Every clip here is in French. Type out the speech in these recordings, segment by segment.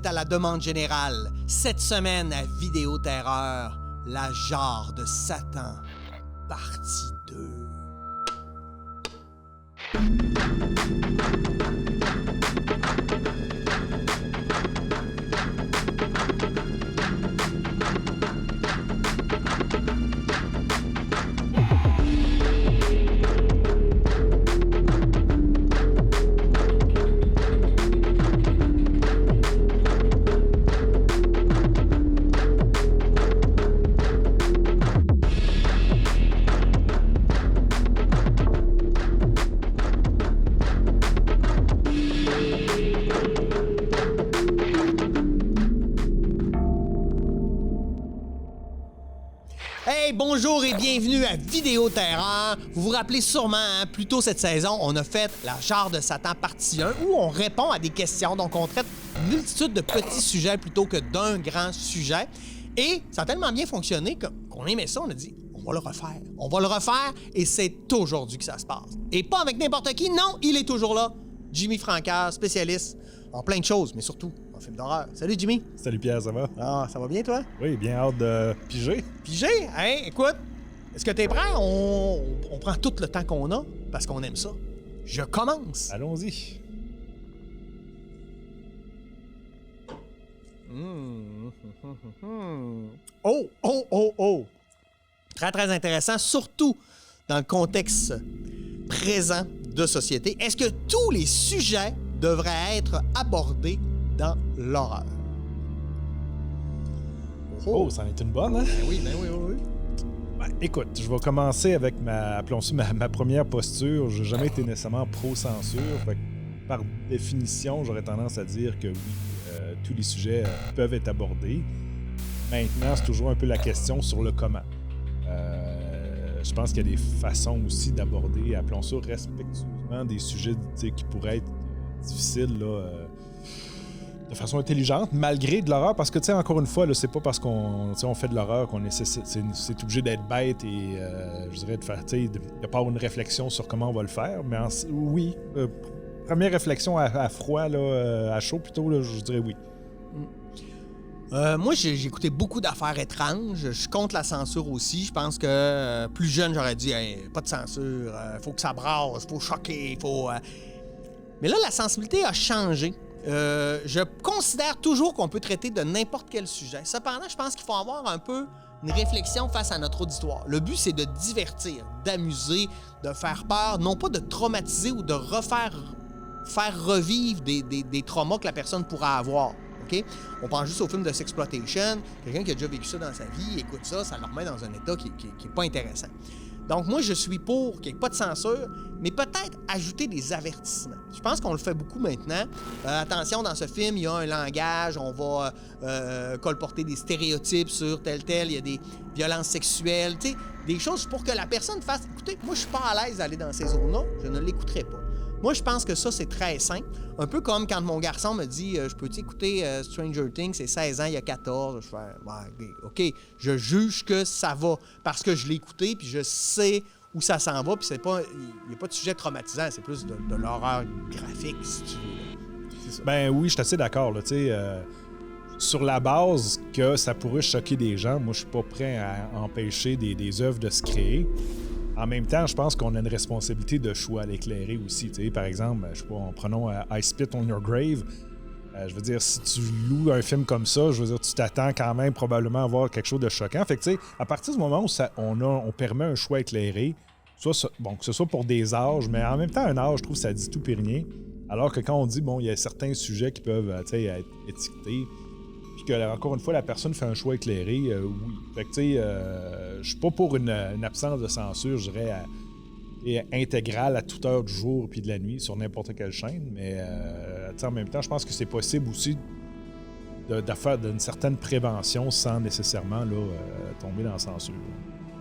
c'est à la demande générale. Cette semaine à Vidéo Terreur, la jarre de Satan, partie 2. Hey, bonjour et bienvenue à Vidéo Terreur. Vous vous rappelez sûrement, plus tôt cette saison, on a fait la jarre de Satan partie 1 où on répond à des questions. Donc, on traite une multitude de petits sujets plutôt que d'un grand sujet. Et ça a tellement bien fonctionné qu'on aimait ça. On a dit, on va le refaire. On va le refaire et c'est aujourd'hui que ça se passe. Et pas avec n'importe qui, non, il est toujours là. Jimmy Francaire, spécialiste en plein de choses, mais surtout en film d'horreur. Salut Jimmy. Salut Pierre, ça va? Ah, ça va bien toi? Oui, bien hâte de piger. Piger? Hein? Écoute, est-ce que t'es prêt? On prend tout le temps qu'on a parce qu'on aime ça. Je commence. Allons-y. Oh! Très, très intéressant, surtout dans le contexte présent de société. Est-ce que tous les sujets devraient être abordés dans l'horreur? Oh, ça en est une bonne, hein? Ben oui. Ben, écoute, je vais commencer avec ma première posture. J'ai jamais été nécessairement pro-censure. Fait que, par définition, j'aurais tendance à dire que oui, tous les sujets peuvent être abordés. Maintenant, c'est toujours un peu la question sur le comment. Je pense qu'il y a des façons aussi d'aborder, appelons ça respectueusement, des sujets qui pourraient être difficiles là, de façon intelligente, malgré de l'horreur, parce que, tu sais, encore une fois, là, c'est pas parce qu'on fait de l'horreur qu'on c'est obligé d'être bête et, je dirais, de pas avoir une réflexion sur comment on va le faire. Mais oui, première réflexion à froid, là, à chaud plutôt, là, je dirais oui. Moi, j'ai écouté beaucoup d'affaires étranges. Je suis contre la censure aussi. Je pense que plus jeune, j'aurais dit hey, pas de censure, faut que ça brasse, faut choquer, faut... Mais là, la sensibilité a changé. Je considère toujours qu'on peut traiter de n'importe quel sujet. Cependant, je pense qu'il faut avoir un peu une réflexion face à notre auditoire. Le but, c'est de divertir, d'amuser, de faire peur, non pas de traumatiser ou de faire revivre des traumas que la personne pourra avoir. Okay? On pense juste au film de Sexploitation. Quelqu'un qui a déjà vécu ça dans sa vie, écoute ça, ça le remet dans un état qui est pas intéressant. Donc moi, je suis pour qu'il n'y ait pas de censure, mais peut-être ajouter des avertissements. Je pense qu'on le fait beaucoup maintenant. Attention, dans ce film, il y a un langage, on va colporter des stéréotypes sur tel, il y a des violences sexuelles, tu sais, des choses pour que la personne fasse, écoutez, moi je suis pas à l'aise d'aller dans ces zones-là, je ne l'écouterai pas. Moi, je pense que ça, c'est très simple. Un peu comme quand mon garçon me dit « Je peux écouter Stranger Things, c'est 16 ans, il y a 14. » Je fais ouais, « OK, je juge que ça va parce que je l'ai écouté puis je sais où ça s'en va. » Puis il n'y a pas de sujet traumatisant, c'est plus de l'horreur graphique, si tu veux. C'est ça. Ben oui, je suis assez d'accord. Là, sur la base que ça pourrait choquer des gens, moi, je suis pas prêt à empêcher des œuvres de se créer. En même temps, je pense qu'on a une responsabilité de choix à l'éclairer aussi. T'sais. Par exemple, je sais pas, prenons I Spit on Your Grave. Je veux dire, si tu loues un film comme ça, je veux dire, tu t'attends quand même probablement à voir quelque chose de choquant. Fait que, tu sais, à partir du moment où on permet un choix éclairé, que ce soit pour des âges, mais en même temps, un âge, je trouve que ça dit tout et rien. Alors que quand on dit, bon, il y a certains sujets qui peuvent, être étiquetés, puis que, encore une fois, la personne fait un choix éclairé, oui. Fait que, tu sais, je suis pas pour une absence de censure, je dirais, intégrale à toute heure du jour puis de la nuit sur n'importe quelle chaîne, mais, en même temps, je pense que c'est possible aussi de faire d'une certaine prévention sans nécessairement là, tomber dans la censure.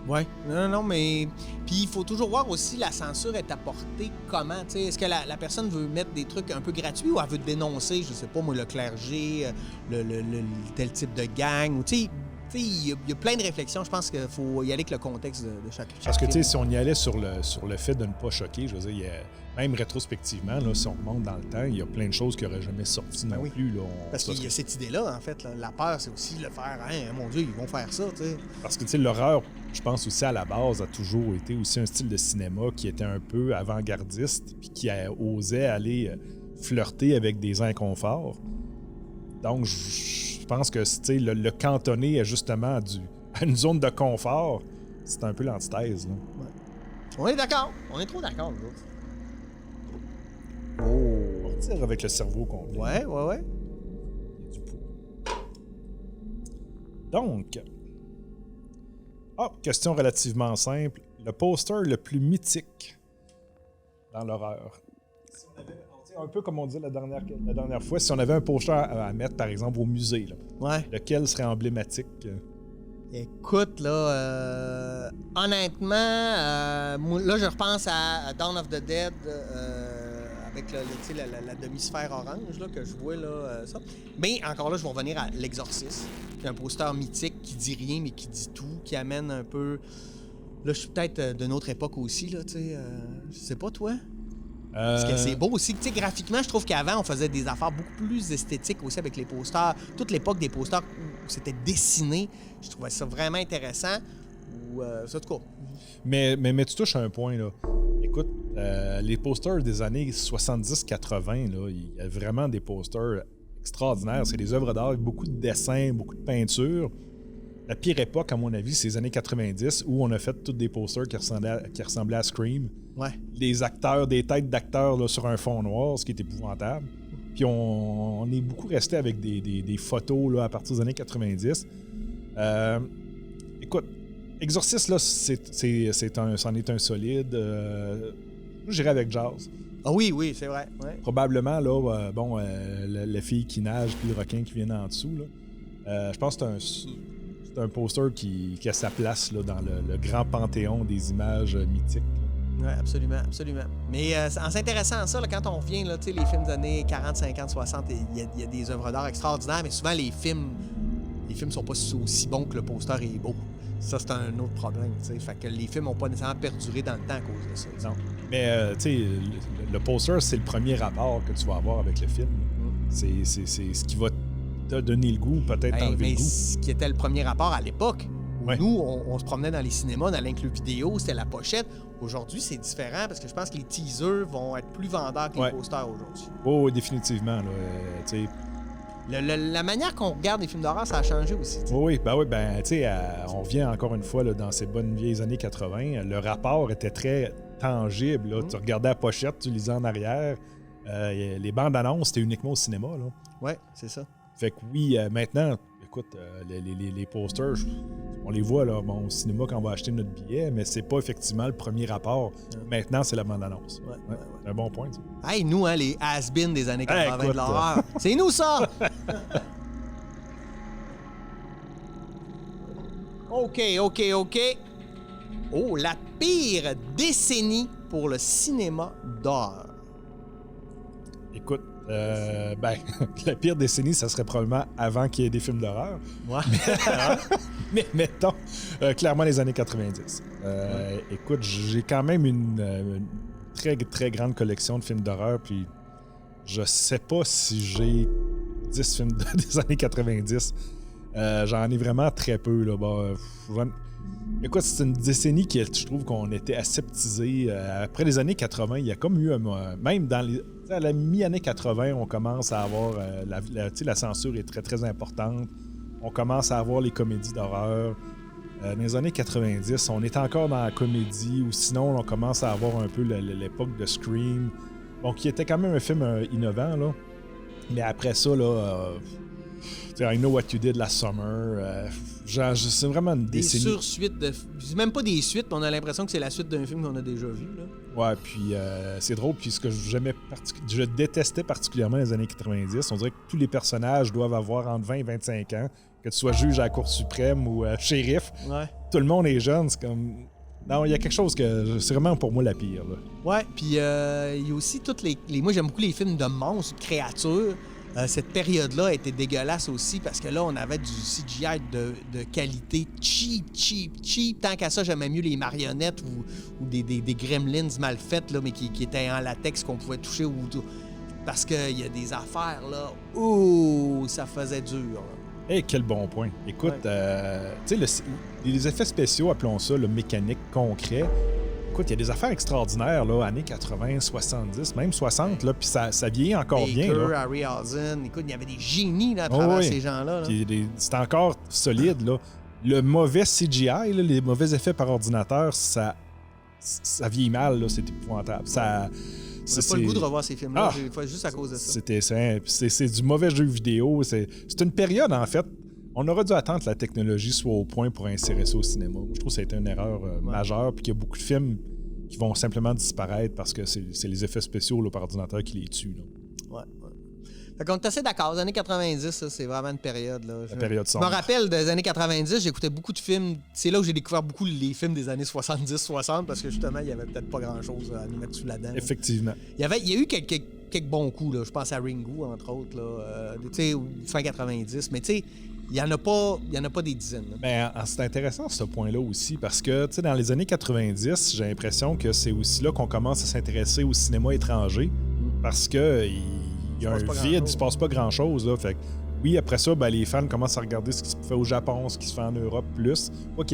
Oui, non, mais... Puis il faut toujours voir aussi la censure est apportée comment, tu sais. Est-ce que la personne veut mettre des trucs un peu gratuits ou elle veut dénoncer, je sais pas moi, le clergé, le tel type de gang, ou tu sais, Tu sais, il y a plein de réflexions. Je pense qu'il faut y aller avec le contexte de chaque Parce que, tu sais, film. si on y allait sur le fait de ne pas choquer, je veux dire, même rétrospectivement, là, si on remonte dans le temps, il y a plein de choses qui n'auraient jamais sorti non plus. Là, Parce qu'il y a cette idée-là, en fait. Là. La peur, c'est aussi le faire. Hein, mon Dieu, ils vont faire ça, tu sais. Parce que, tu sais, l'horreur, je pense aussi à la base, a toujours été aussi un style de cinéma qui était un peu avant-gardiste puis qui osait aller flirter avec des inconforts. Donc, je pense que, tu sais, le cantonner justement à une zone de confort, c'est un peu l'antithèse. Là. Ouais. On est d'accord. On est trop d'accord, nous autres. On va dire avec le cerveau complet. Ouais. Il y a du poids. Donc, question relativement simple. Le poster le plus mythique dans l'horreur. Si on avait, un peu comme on disait la dernière fois, si on avait un poster à mettre, par exemple, au musée, là, lequel serait emblématique? Écoute, là, honnêtement, là, je repense à Dawn of the Dead avec la demi-sphère orange là, que je vois, là, ça. Mais encore là, je vais revenir à L'Exorciste. C'est un poster mythique qui dit rien, mais qui dit tout, qui amène un peu... Là, je suis peut-être d'une autre époque aussi, là, tu sais. Je sais pas, toi? Parce que c'est beau aussi. Tu sais, graphiquement, je trouve qu'avant, on faisait des affaires beaucoup plus esthétiques aussi avec les posters. Toute l'époque des posters où c'était dessiné, je trouvais ça vraiment intéressant. Ça, en tout cas. Mais tu touches à un point, là. Écoute, les posters des années 70-80, là, il y a vraiment des posters extraordinaires. C'est des œuvres d'art avec beaucoup de dessins, beaucoup de peintures. La pire époque, à mon avis, c'est les années 90 où on a fait tous des posters qui ressemblaient à Scream. Ouais. Les acteurs, des têtes d'acteurs là, sur un fond noir, ce qui est épouvantable. Puis on est beaucoup resté avec des photos là, à partir des années 90. Écoute, Exorcist, là, c'en est un solide. J'irais avec Jaws. Ah oui, c'est vrai. Ouais. Probablement, là, la fille qui nage puis le requin qui vient en dessous. Là. Je pense que c'est un poster qui a sa place là, dans le grand panthéon des images mythiques. Oui, absolument. Mais en s'intéressant à ça, là, quand on revient, là, les films des années 40, 50, 60, il y a des œuvres d'art extraordinaires, mais souvent les films sont pas aussi bons que le poster est beau. Ça, c'est un autre problème. T'sais. Fait que les films n'ont pas nécessairement perduré dans le temps à cause de ça. T'sais. Non. Mais tu sais, le poster, c'est le premier rapport que tu vas avoir avec le film. C'est ce qui va te donner le goût, peut-être enlever le goût. Ce qui était le premier rapport à l'époque. Ouais. Nous, on se promenait dans les cinémas, dans l'inclus vidéo, c'était la pochette. Aujourd'hui, c'est différent parce que je pense que les teasers vont être plus vendeurs que les posters aujourd'hui. Oh, définitivement. Là, la manière qu'on regarde les films d'horreur, ça a changé aussi. T'sais. Oui, tu sais, on revient encore une fois là, dans ces bonnes vieilles années 80. Le rapport était très tangible. Là. Tu regardais la pochette, tu lisais en arrière. Les bandes annonces, c'était uniquement au cinéma. Oui, c'est ça. Fait que oui, maintenant, écoute, les posters, on les voit là, au cinéma quand on va acheter notre billet, mais c'est pas effectivement le premier rapport. Maintenant, c'est la bande-annonce. Ouais. C'est un bon point, ça. Hey, nous, hein, les has-been des années 80 de l'horreur. C'est nous, ça! OK. Oh, la pire décennie pour le cinéma d'horreur. Écoute, la pire décennie, ça serait probablement avant qu'il y ait des films d'horreur. Ouais. Mais mettons, clairement les années 90. Écoute, j'ai quand même une très, très grande collection de films d'horreur, puis je sais pas si j'ai 10 films des années 90. J'en ai vraiment très peu. Là. Écoute, c'est une décennie qui, je trouve qu'on était aseptisé. Après les années 80, il y a comme eu même à la mi-année 80, on commence à avoir la censure est très très importante. On commence à avoir les comédies d'horreur. Dans les années 90, on est encore dans la comédie, ou sinon on commence à avoir un peu l'époque de Scream. Bon, qui était quand même un film innovant, là. Mais après ça, là, I Know What You Did Last Summer, c'est vraiment une décennie. Des sursuites de... Même pas des suites, mais on a l'impression que c'est la suite d'un film qu'on a déjà vu, là. Ouais, puis c'est drôle, puis ce que je détestais particulièrement les années 90, on dirait que tous les personnages doivent avoir entre 20 et 25 ans, que tu sois juge à la Cour suprême ou shérif. Ouais. Tout le monde est jeune, c'est comme... Non, il y a quelque chose que... C'est vraiment pour moi la pire, là. Ouais, puis il y a aussi toutes les... Moi, j'aime beaucoup les films de monstres, de créatures. Cette période-là était dégueulasse aussi parce que là, on avait du CGI de qualité cheap. Tant qu'à ça, j'aimais mieux les marionnettes ou des gremlins mal faites, là, mais qui étaient en latex qu'on pouvait toucher. Parce qu'il y a des affaires, là, ça faisait dur. Hey, quel bon point. Écoute, tu sais, les effets spéciaux, appelons ça, le mécanique concret, écoute, il y a des affaires extraordinaires, là, années 80, 70, même 60, là, puis ça vieillit encore bien. Là. Harryhausen, écoute, il y avait des génies là, à travers ces gens-là. Là. C'est encore solide, là. Le mauvais CGI, là, les mauvais effets par ordinateur, ça vieillit mal, là, c'est épouvantable. On n'a pas le goût de revoir ces films-là, juste à cause de ça. C'est du mauvais jeu vidéo. C'est une période, en fait. On aurait dû attendre que la technologie soit au point pour insérer ça au cinéma. Je trouve que ça a été une erreur majeure, puis qu'il y a beaucoup de films qui vont simplement disparaître parce que c'est les effets spéciaux là, par ordinateur qui les tuent. Là. Ouais. Fait qu'on est assez d'accord. Les années 90, ça, c'est vraiment une période. Là. La période sombre. Je me rappelle des années 90, j'écoutais beaucoup de films. C'est là où j'ai découvert beaucoup les films des années 70-60 parce que justement, il n'y avait peut-être pas grand-chose à nous mettre sous la dent. Effectivement. Il y a eu quelques bons coups. Là. Je pense à Ringu, entre autres. Tu sais, fin 90. Mais tu sais, il n'y en a pas des dizaines. Ben, c'est intéressant ce point-là aussi parce que tu sais, dans les années 90, j'ai l'impression que c'est aussi là qu'on commence à s'intéresser au cinéma étranger parce que il y a un vide, il ne se passe pas grand-chose. Là, fait que, oui, après ça, ben, les fans commencent à regarder ce qui se fait au Japon, ce qui se fait en Europe plus. Moi,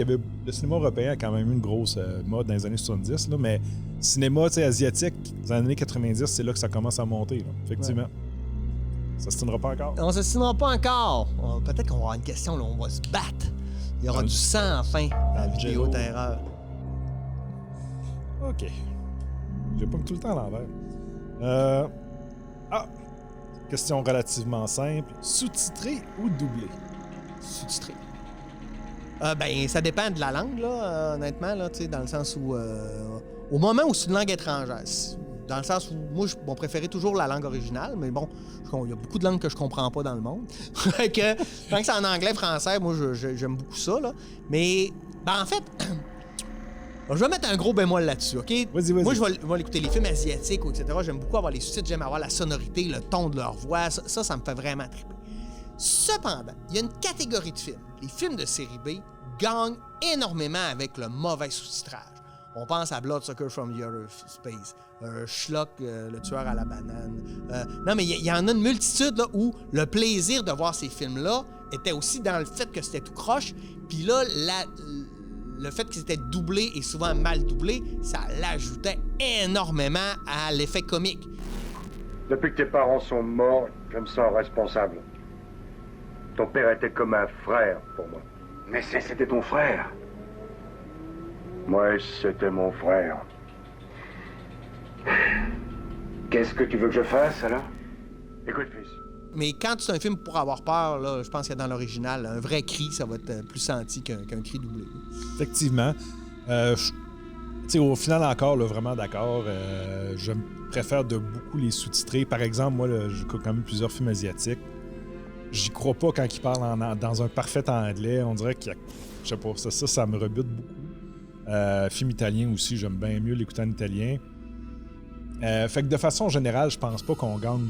le cinéma européen a quand même eu une grosse mode dans les années 70, là, mais le cinéma asiatique, dans les années 90, c'est là que ça commence à monter. Là, effectivement. Ouais. Ça se tiendra pas encore? On se tiendra pas encore. Peut-être qu'on va avoir une question, là, on va se battre. Il y aura du sang, enfin, dans la vidéo terreur. OK. J'ai pas tout le temps à l'envers. Question relativement simple. Sous-titré ou doublé? Sous-titré. Ben, ça dépend de la langue, là, honnêtement, là, dans le sens où... au moment où c'est une langue étrangère, dans le sens où moi, je préférais toujours la langue originale, mais bon, il y a beaucoup de langues que je comprends pas dans le monde. Tant que c'est en anglais, français, moi, j'aime beaucoup ça, là. Mais, ben, en fait... Je vais mettre un gros bémol là-dessus, OK? Vas-y. Moi, je vais l'écouter. Les films asiatiques, etc., j'aime beaucoup avoir les sous-titres, j'aime avoir la sonorité, le ton de leur voix. Ça me fait vraiment triper. Cependant, il y a une catégorie de films. Les films de série B gagnent énormément avec le mauvais sous-titrage. On pense à Bloodsucker from the Outer Space, Schlock, le tueur à la banane. Non, mais il y en a une multitude là, où le plaisir de voir ces films-là était aussi dans le fait que c'était tout croche. Puis là, le fait que c'était doublé et souvent mal doublé, ça l'ajoutait énormément à l'effet comique. Depuis que tes parents sont morts, je me sens responsable. Ton père était comme un frère pour moi. Mais c'était ton frère. Moi, c'était mon frère. Qu'est-ce que tu veux que je fasse, alors? Écoute, fils. Mais quand c'est un film pour avoir peur, là, je pense qu'il y a dans l'original, un vrai cri, ça va être plus senti qu'un cri doublé. Effectivement. Au final encore, là, vraiment d'accord. Je préfère de beaucoup les sous-titrer. Par exemple, moi, j'écoute quand même plusieurs films asiatiques. J'y crois pas quand ils parlent dans un parfait anglais. On dirait qu'il y a... Je sais pas, ça me rebute beaucoup. Film italien aussi, j'aime bien mieux l'écouter en italien. Fait que de façon générale, je pense pas qu'on gagne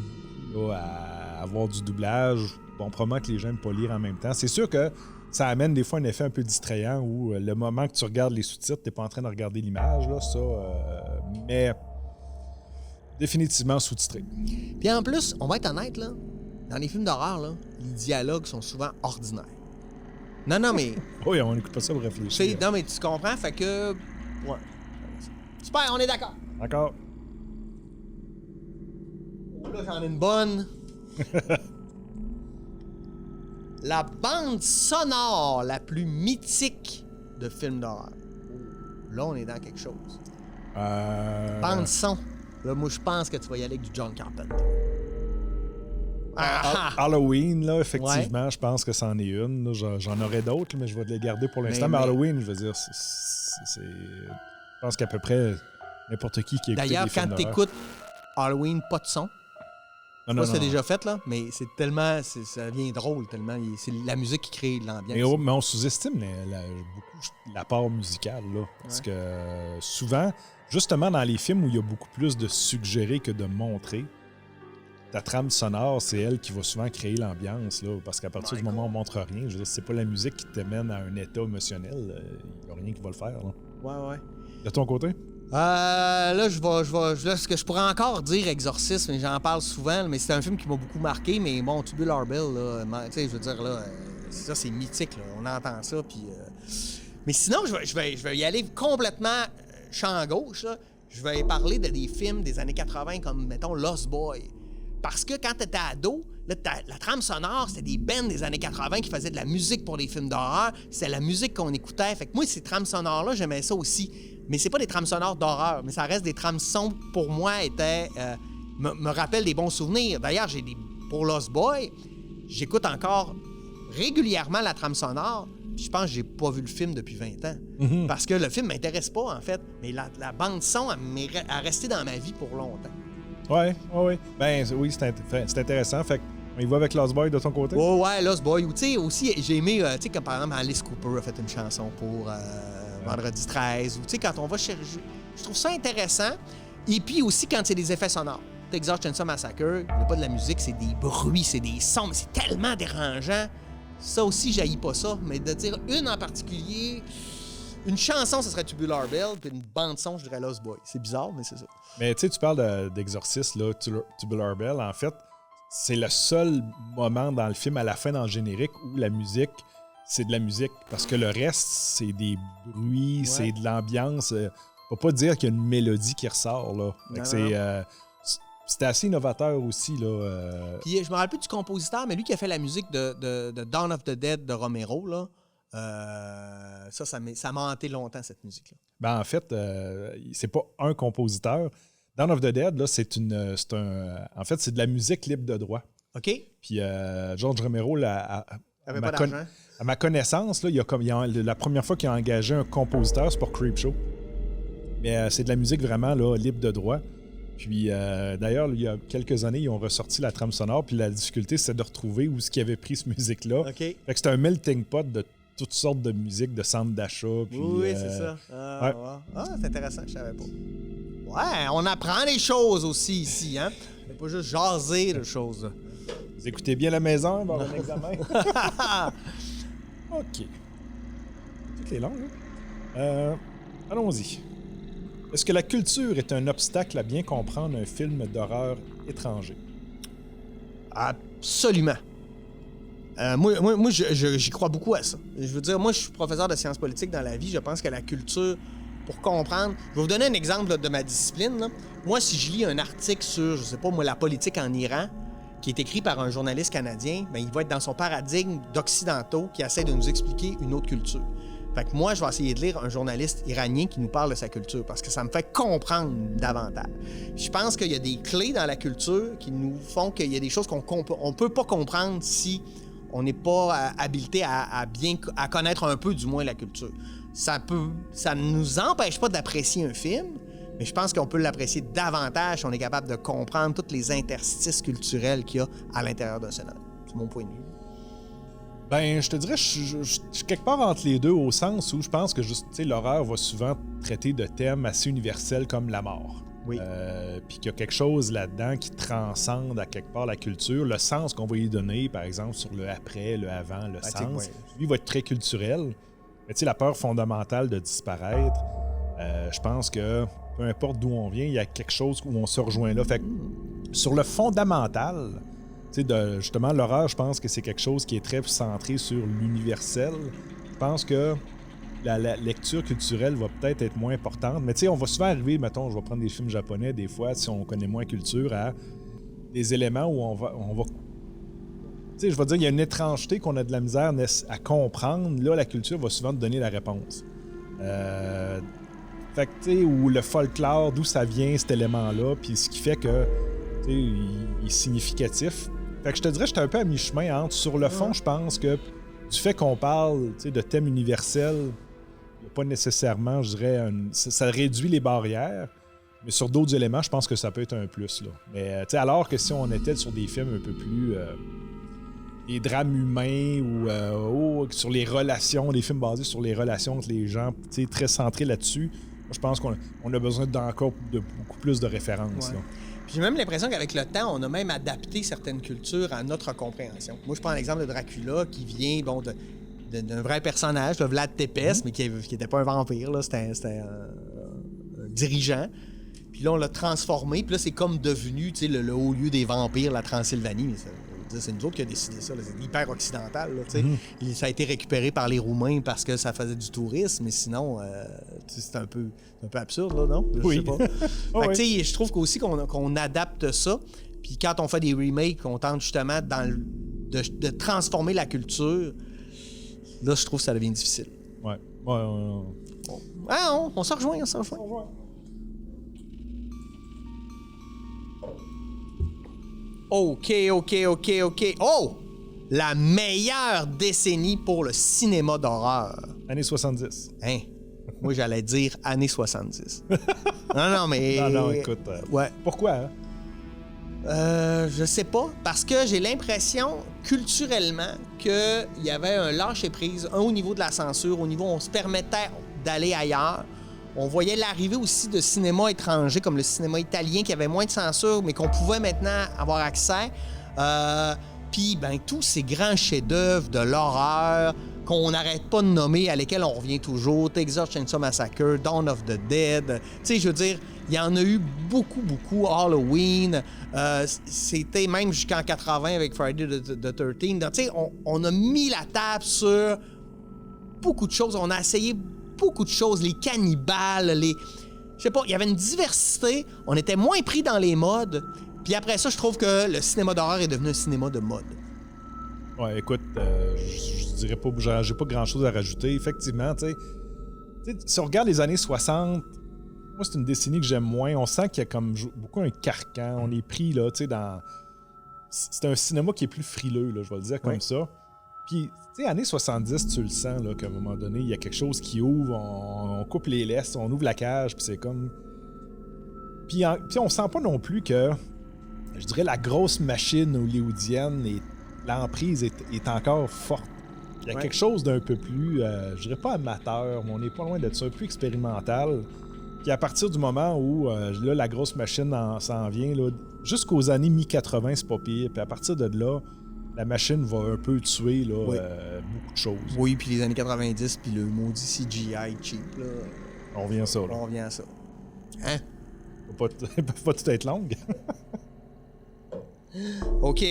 là, à avoir du doublage. Bon, probablement que les gens n'aiment pas lire en même temps. C'est sûr que ça amène des fois un effet un peu distrayant où le moment que tu regardes les sous-titres, t'es pas en train de regarder l'image, là, mais définitivement sous-titré. Puis en plus, on va être honnête, là, dans les films d'horreur, là, les dialogues sont souvent ordinaires. Non, mais... Oui, on n'écoute pas ça pour réfléchir. Non, mais tu comprends, fait que... Ouais. Super, on est d'accord. D'accord. Là, j'en ai une bonne. La bande sonore la plus mythique de films d'horreur. Là, on est dans quelque chose. Bande son. Là, moi, je pense que tu vas y aller avec du John Carpenter. Halloween, là, effectivement, je pense que c'en est une. Là. J'en aurais d'autres, mais je vais les garder pour l'instant. Mais Halloween, je veux dire, c'est... Je pense qu'à peu près n'importe qui écoute des films d'horreur. D'ailleurs, quand t'écoutes Halloween, pas de son. Je sais pas si c'est déjà fait, là, mais c'est tellement... ça devient drôle, tellement... C'est la musique qui crée l'ambiance. Mais on sous-estime beaucoup la part musicale, là. Parce que souvent, justement, dans les films où il y a beaucoup plus de suggéré que de montrer, ta trame sonore, c'est elle qui va souvent créer l'ambiance, là, parce qu'à partir du moment où on montre rien, je veux dire, c'est pas la musique qui te mène à un état émotionnel, il n'y a rien qui va le faire. Là. Ouais. De ton côté? Là, là, ce que je pourrais encore dire Exorcisme, j'en parle souvent, mais c'est un film qui m'a beaucoup marqué, mais bon, Tubular Bill, là, tu sais, je veux dire, là, ça, c'est mythique, là, on entend ça, puis... Mais sinon, je vais y aller complètement champ gauche, là. Je vais parler des films des années 80, comme, mettons, Lost Boy. Parce que quand t'étais ado, là, la trame sonore, c'était des bands des années 80 qui faisaient de la musique pour les films d'horreur. C'est la musique qu'on écoutait. Fait que moi, ces trames sonores-là, j'aimais ça aussi. Mais c'est pas des trames sonores d'horreur, mais ça reste des trames sombres, pour moi, me rappellent des bons souvenirs. D'ailleurs, pour Lost Boy, j'écoute encore régulièrement la trame sonore. Puis je pense que j'ai pas vu le film depuis 20 ans. Mm-hmm. Parce que le film m'intéresse pas, en fait. Mais la bande-son a resté dans ma vie pour longtemps. Ouais. Ben oui, c'est intéressant. Fait qu'on y va avec Lost Boy de ton côté? Ouais, Lost Boy. Tu sais, aussi, j'ai aimé, tu sais, comme par exemple, Alice Cooper a fait une chanson pour Vendredi 13. Ou tu sais, quand on va chercher... Je trouve ça intéressant. Et puis aussi, quand c'est des effets sonores. Texas Chainsaw Massacre, il n'y a pas de la musique, c'est des bruits, c'est des sons, mais c'est tellement dérangeant. Ça aussi, j'haïs pas ça. Mais de dire une en particulier... Une chanson, ce serait Tubular Bill, puis une bande-son, je dirais Lost Boy. C'est bizarre, mais c'est ça. Mais tu sais, tu parles d'Exorciste, là, Tubular Bill. En fait, c'est le seul moment dans le film, à la fin, dans le générique, où la musique, c'est de la musique. Parce que le reste, c'est des bruits, c'est de l'ambiance. On peut pas dire qu'il y a une mélodie qui ressort, là. C'était assez innovateur aussi, là. Puis je me rappelle plus du compositeur, mais lui qui a fait la musique de Dawn of the Dead de Romero, là. Ça m'a hanté longtemps, cette musique-là. Ben, en fait, c'est pas un compositeur. Dawn of the Dead, là, en fait, c'est de la musique libre de droit. OK. Puis George Romero, avait pas d'argent. À ma connaissance, là, la première fois qu'il a engagé un compositeur, c'est pour Creepshow. Mais c'est de la musique vraiment là, libre de droit. Puis d'ailleurs, il y a quelques années, ils ont ressorti la trame sonore. Puis la difficulté, c'est de retrouver où est-ce qu'il avait pris cette musique-là. OK. Fait que c'est un melting pot de toutes sortes de musique, de centres d'achat. Puis, oui, c'est ça. C'est intéressant, je savais pas. Ouais, on apprend des choses aussi ici, hein? C'est pas juste jaser de choses. Là. Vous écoutez bien la maison dans un examen? OK. Toutes les langues, hein? Allons-y. Est-ce que la culture est un obstacle à bien comprendre un film d'horreur étranger? Absolument. Moi, j'y crois beaucoup à ça. Je veux dire, moi, je suis professeur de sciences politiques dans la vie. Je pense que la culture, pour comprendre... Je vais vous donner un exemple là, de ma discipline. Là. Moi, si je lis un article sur, je sais pas moi, la politique en Iran, qui est écrit par un journaliste canadien, bien, il va être dans son paradigme d'occidentaux qui essaie de nous expliquer une autre culture. Fait que moi, je vais essayer de lire un journaliste iranien qui nous parle de sa culture parce que ça me fait comprendre davantage. Je pense qu'il y a des clés dans la culture qui nous font qu'il y a des choses qu'on peut pas comprendre si on n'est pas habilité à connaître un peu, du moins, la culture. Ça ne nous empêche pas d'apprécier un film, mais je pense qu'on peut l'apprécier davantage si on est capable de comprendre tous les interstices culturels qu'il y a à l'intérieur d'un scénario. C'est mon point de vue. Ben, je te dirais, je suis quelque part entre les deux, au sens où je pense que l'horreur va souvent traiter de thèmes assez universels comme la mort. Oui. Puis qu'il y a quelque chose là-dedans qui transcende à quelque part la culture, le sens qu'on va y donner, par exemple, sur le après, le avant, le sens. Lui, va être très culturel. Mais tu sais, la peur fondamentale de disparaître, je pense que peu importe d'où on vient, il y a quelque chose où on se rejoint là. Fait que sur le fondamental, tu sais, justement, l'horreur, je pense que c'est quelque chose qui est très centré sur l'universel. Je pense que la lecture culturelle va peut-être être moins importante. Mais tu sais, on va souvent arriver, mettons, je vais prendre des films japonais, des fois, si on connaît moins culture, à des éléments où on va tu sais, je vais dire, il y a une étrangeté qu'on a de la misère à comprendre. Là, la culture va souvent te donner la réponse. Fait que, tu sais, ou le folklore, d'où ça vient, cet élément-là, puis ce qui fait que, tu sais, il est significatif. Fait que je te dirais, j'étais un peu à mi-chemin entre. Sur le fond, je pense que du fait qu'on parle, tu sais, de thèmes universels, il n'y a pas nécessairement, je dirais, ça réduit les barrières, mais sur d'autres éléments, je pense que ça peut être un plus, là. Mais, tu sais, alors que si on était sur des films un peu plus... des drames humains ou sur les relations, des films basés sur les relations entre les gens, tu sais, très centrés là-dessus, je pense qu'on a besoin d'encore de beaucoup plus de références. Ouais. Là. Puis j'ai même l'impression qu'avec le temps, on a même adapté certaines cultures à notre compréhension. Moi, je prends l'exemple de Dracula qui vient d'un vrai personnage, de Vlad Tepes, mais qui n'était pas un vampire, là, c'était un dirigeant. Puis là, on l'a transformé, puis là, c'est comme devenu le haut lieu des vampires, la Transylvanie. Mais c'est nous autres qui a décidé ça, là. C'est hyper occidental. Là, ça a été récupéré par les Roumains parce que ça faisait du tourisme, mais sinon, c'est un peu absurde, là, non? Je sais pas. Fait que, je trouve qu'aussi qu'on adapte ça, puis quand on fait des remakes, on tente justement de transformer la culture, là, je trouve que ça devient difficile. Ouais. On s'en rejoint, OK. Oh! La meilleure décennie pour le cinéma d'horreur. Années 70. Hein? Moi, j'allais dire années 70. Non, mais... Non, écoute. Ouais. Pourquoi? Je sais pas. Parce que j'ai l'impression, culturellement, qu'il y avait un lâcher-prise, au niveau de la censure, au niveau où on se permettait d'aller ailleurs. On voyait l'arrivée aussi de cinéma étranger, comme le cinéma italien, qui avait moins de censure, mais qu'on pouvait maintenant avoir accès. Puis, tous ces grands chefs-d'œuvre de l'horreur qu'on n'arrête pas de nommer, à lesquels on revient toujours, Texas Chainsaw Massacre, Dawn of the Dead. Tu sais, je veux dire, il y en a eu beaucoup. Halloween, c'était même jusqu'en 80 avec Friday the 13th. Tu sais, on a mis la table sur beaucoup de choses. On a essayé beaucoup de choses, les cannibales, je sais pas, il y avait une diversité, on était moins pris dans les modes, puis après ça, je trouve que le cinéma d'horreur est devenu un cinéma de mode. Ouais, écoute, je dirais pas, j'ai pas grand-chose à rajouter. Effectivement, tu sais, si on regarde les années 60, moi, c'est une décennie que j'aime moins. On sent qu'il y a comme beaucoup un carcan, on est pris, là, tu sais, dans... C'est un cinéma qui est plus frileux, là, je vais le dire comme ça. Puis, tu sais, années 70, tu le sens, là, qu'à un moment donné, il y a quelque chose qui ouvre, on coupe les laisses, on ouvre la cage, puis c'est comme... Puis on sent pas non plus que, je dirais, la grosse machine hollywoodienne, l'emprise est encore forte. Il y a quelque chose d'un peu plus, je dirais pas amateur, mais on n'est pas loin de ça, un peu expérimental. Puis à partir du moment où, là, la grosse machine s'en vient, là, jusqu'aux années mi-80, c'est pas pire. Puis à partir de là, la machine va un peu tuer là, beaucoup de choses. Oui, puis les années 90, puis le maudit CGI cheap, là. On revient à ça, là. On revient à ça. Hein? Peuvent pas tout être longue. OK.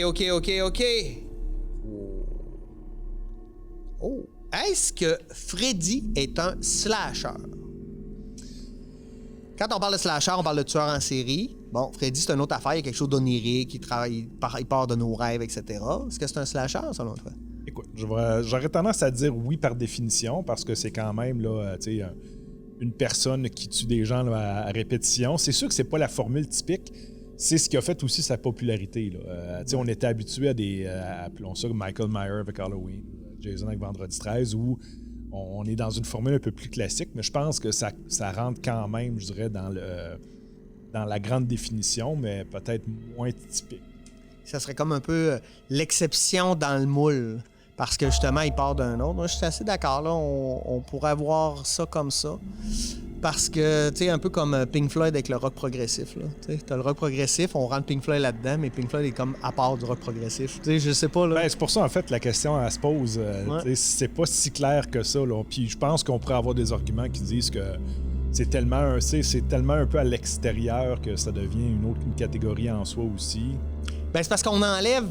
Oh. Est-ce que Freddy est un slasher? Quand on parle de slasher, on parle de tueur en série. Bon, Freddy, c'est une autre affaire. Il y a quelque chose d'onirique, il part de nos rêves, etc. Est-ce que c'est un slasher, selon toi? Écoute, j'aurais tendance à dire oui par définition, parce que c'est quand même là, tu sais, une personne qui tue des gens là, à répétition. C'est sûr que c'est pas la formule typique. C'est ce qui a fait aussi sa popularité. Là. On était habitué à des... appelons ça Michael Myers avec Halloween, Jason avec Vendredi 13, où on est dans une formule un peu plus classique, mais je pense que ça rentre quand même, je dirais, dans la grande définition, mais peut-être moins typique. Ça serait comme un peu l'exception dans le moule, parce que justement, il part d'un autre. Moi, je suis assez d'accord, là, on pourrait voir ça comme ça. Parce que, tu sais, un peu comme Pink Floyd avec le rock progressif, là. Tu sais, t'as le rock progressif, on rentre Pink Floyd là-dedans, mais Pink Floyd est comme à part du rock progressif. Tu sais, je sais pas, là. Ben, c'est pour ça, en fait, la question, elle se pose. C'est pas si clair que ça, là. Puis je pense qu'on pourrait avoir des arguments qui disent que c'est tellement un peu à l'extérieur que ça devient une catégorie en soi aussi. Ben, c'est parce qu'on enlève,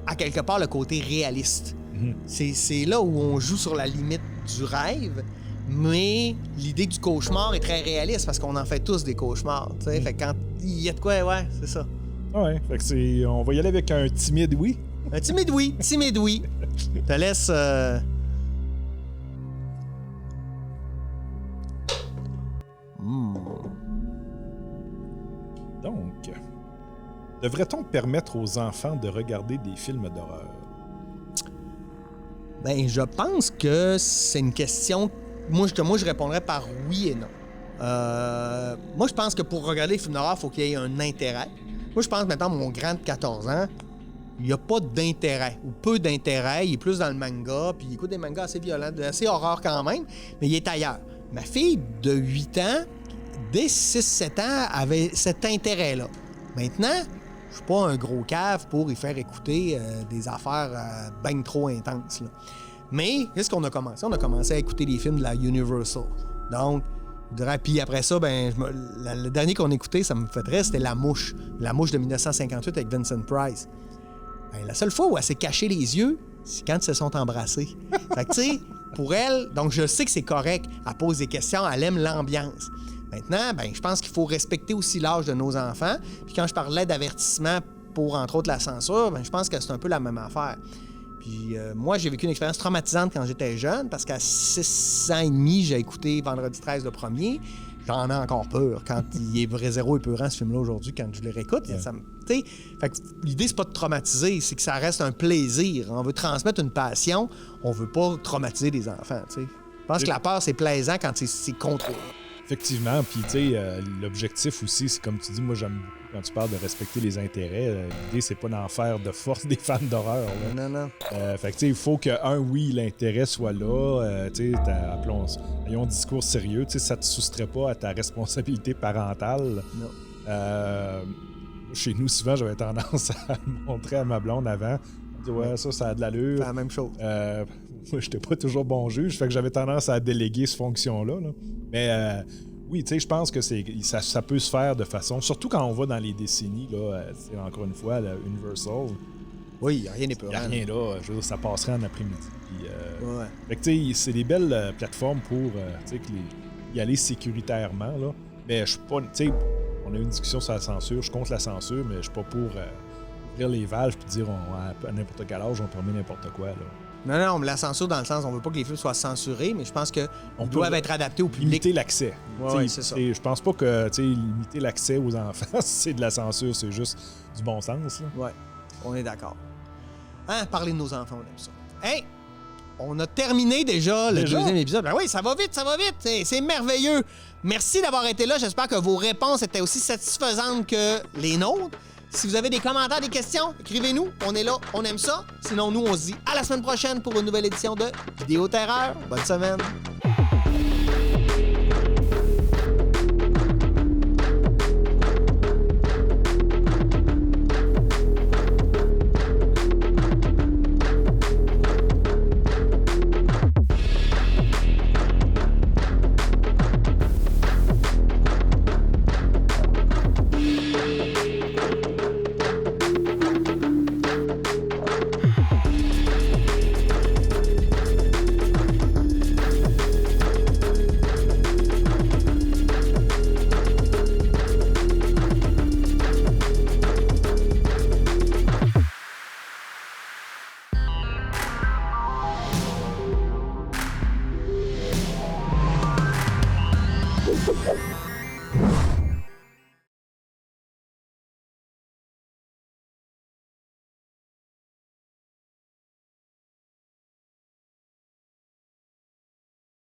à quelque part, le côté réaliste. Mm-hmm. C'est là où on joue sur la limite du rêve. Mais l'idée du cauchemar est très réaliste parce qu'on en fait tous des cauchemars. T'sais. Fait que quand il y a de quoi, c'est ça. Ouais, fait que on va y aller avec un timide oui. Un timide oui. Je te laisse. Donc, devrait-on permettre aux enfants de regarder des films d'horreur? Ben, je pense que c'est une question. Moi, je répondrais par oui et non. Moi, je pense que pour regarder les films d'horreur, il faut qu'il y ait un intérêt. Moi, je pense, maintenant, mon grand de 14 ans, il n'y a pas d'intérêt, ou peu d'intérêt. Il est plus dans le manga, puis il écoute des mangas assez violents, assez horreur quand même, mais il est ailleurs. Ma fille de 8 ans, dès 6-7 ans, avait cet intérêt-là. Maintenant, je suis pas un gros cave pour y faire écouter des affaires ben trop intenses, là. Mais, qu'est-ce qu'on a commencé? On a commencé à écouter les films de la Universal. Donc, puis après ça, le dernier qu'on écoutait, ça me fait très, c'était La Mouche. La Mouche de 1958 avec Vincent Price. Ben, la seule fois où elle s'est caché les yeux, c'est quand ils se sont embrassés. Fait que, tu sais, pour elle, donc je sais que c'est correct, elle pose des questions, elle aime l'ambiance. Maintenant, je pense qu'il faut respecter aussi l'âge de nos enfants. Puis quand je parlais d'avertissement pour, entre autres, la censure, je pense que c'est un peu la même affaire. Puis moi, j'ai vécu une expérience traumatisante quand j'étais jeune, parce qu'à 6 ans et demi, j'ai écouté Vendredi 13 le premier. J'en ai encore peur quand il est vrai zéro épeurant, ce film-là, aujourd'hui, quand je le réécoute. Yeah. Fait que l'idée, c'est pas de traumatiser, c'est que ça reste un plaisir. On veut transmettre une passion, on veut pas traumatiser des enfants, t'sais. Je pense que la peur, c'est plaisant quand c'est contrôlé. Effectivement, puis tu sais, l'objectif aussi, c'est comme tu dis, moi j'aime beaucoup quand tu parles de respecter les intérêts. L'idée, c'est pas d'en faire de force des fans d'horreur. Là. Non. Fait que tu sais, il faut que, oui, l'intérêt soit là. Tu sais, ayons un discours sérieux. Tu sais, ça te soustrait pas à ta responsabilité parentale. Non. Chez nous, souvent, j'avais tendance à montrer à ma blonde avant. Ouais, ça a de l'allure. C'est la même chose. Moi, j'étais pas toujours bon juge, fait que j'avais tendance à déléguer cette fonction-là. Là. Mais oui, tu sais, je pense que ça peut se faire de façon... Surtout quand on va dans les décennies, là, encore une fois, la Universal. Oui, rien n'est pas rien là. Je veux dire, ça passerait en après-midi. Puis, ouais. Fait que tu sais, c'est des belles plateformes pour y aller sécuritairement. Là. Mais je suis pas... Tu sais, on a eu une discussion sur la censure. Je compte la censure, mais je suis pas pour ouvrir les valves et dire à n'importe quel âge, on permet n'importe quoi. Là. Non, mais la censure dans le sens, on veut pas que les films soient censurés, mais je pense qu'ils doivent être adaptés au public. Limiter l'accès. Oui, c'est ça. Je pense pas que limiter l'accès aux enfants, c'est de la censure, c'est juste du bon sens. Oui, on est d'accord. Parler de nos enfants, on aime ça. Hey! On a terminé déjà le deuxième épisode. Ben oui, ça va vite. C'est merveilleux. Merci d'avoir été là. J'espère que vos réponses étaient aussi satisfaisantes que les nôtres. Si vous avez des commentaires, des questions, écrivez-nous. On est là, on aime ça. Sinon, nous, on se dit à la semaine prochaine pour une nouvelle édition de Vidéo Terreur. Bonne semaine.